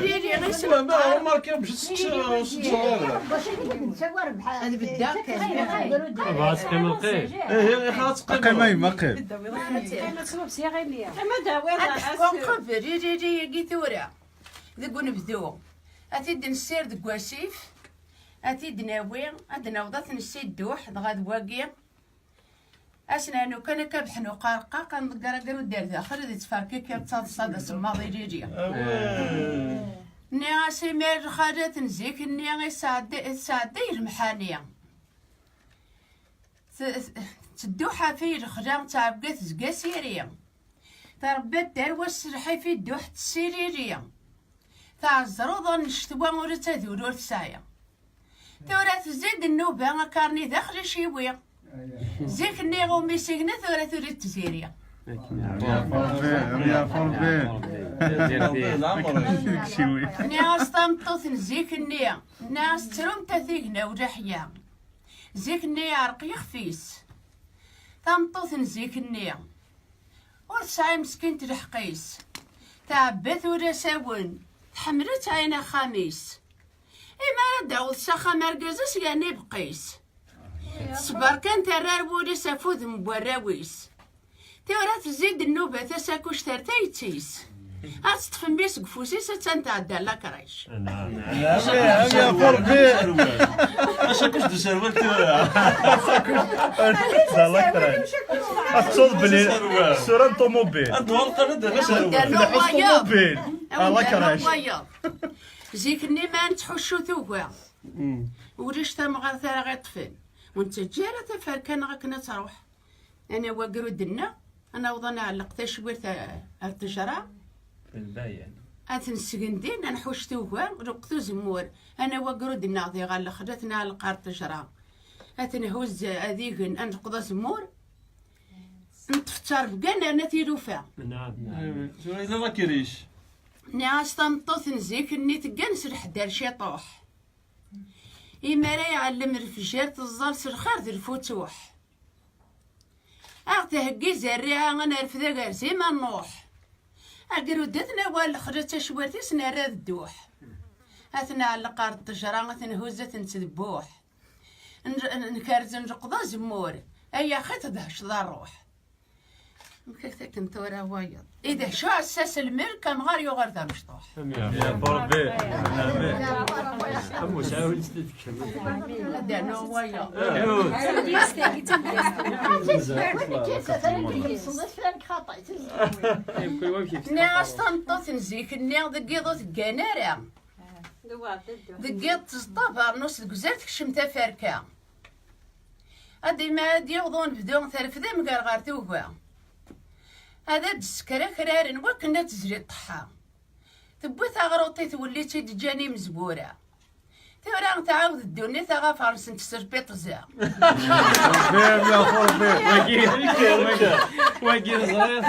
ريري غير لا ما ما كان ست شهور هذا بالدار كان باس كم القيل هي خلاص قيمة ما قيم كونقف ريري قيثورة ذقون بذو أتيد نسير ذق واسيف أتيد ناوي أدنا وضعت نسيد دوح غاد واقي أسنا نو كان كبحن وقارقا كان قرقر ودار ذا آخر ذي تفاركي كان تصاد صاد سماضي ريري نياسي مير خارجت نزيك نيا سعدي المحانية تدوحة في الخجام تاع بقيت زقا سيريا تربت دار والسرحي في الدوح السيريرية تاع الزروضة نشتوا ورتا ذور ورثايا ثورة زيد النوبة كارني داخل شيوية زيك النيغو ميسيغنا ثورة ثورة تزيريا يا فربي ناس تمطوث نزيك النيا ناس تروم تثيقنا ورحيا زيك النيا عرق يخفيس تمطوث نزيك النيا ورسعي مسكين تلحقيس تعبث ورساون تحملت عينا خميس إما داود سخا مرقزس يعني بقيس صبر كان ترار بوليس أفوذ مبراويس تورا تزيد النوبة تساكوش ترتيتيس أصطف ميس قفوسيس تنتعدى لك رايش يا فربي اشاكوش دو سيرفال تورا الله رايش اتصل بلي سورة طوموبيل الدوار قرد غير سيرفال طوموبيل الله رايش زيكني ما نتحشو ثوبا وريش تمغار ثرا غير طفل وانت جارة تفركان غاكنا تروح انا وقرو دنا انا وضنا علق تشوير التجرة في الباين اتنسقندين نحوش ثوبا رقتو زمور انا وقرو دنا ذي غال خدتنا على القار التجرة اتنهوز اذيقن انقضى زمور نتفتر بقانا انا تيروفا نعم شو اذا ما كريش ناس تمطوث نزيك اني تقنس الحدار شيطوح إما راه يعلم الفجار تزال سرخار ذي الفتوح أغتهقي زريعة أنا رفذا غارزي ما نوح أقرودتنا والخرجة شوارتي سنارا الدوح أثنا على قار التجرة أثنا هزة تذبوح نكارز نرقضا زمور أي أخي تدهش ذا الروح مكاك كنت ورا وايض إذا شو عساس الملك مغار يغار ذا مشطوح يا فربي أمو ساوي تتكلم هذا أنا وايض ناس تنطوث نزيك النيغ ذقيضو ثقانارا ذقيض تصطفى نص القزار تكشم تفاركا هادي ما هادي يوضون بدون ثرفذا مقرغار توفا هذا دسكرا كرارن وكنا تزري الطحا تبوث غروطي تولي تجاني مزبورة تورا تعاود الدنيا ثغا فارسن تسربيط زا يا فربي واقي صغير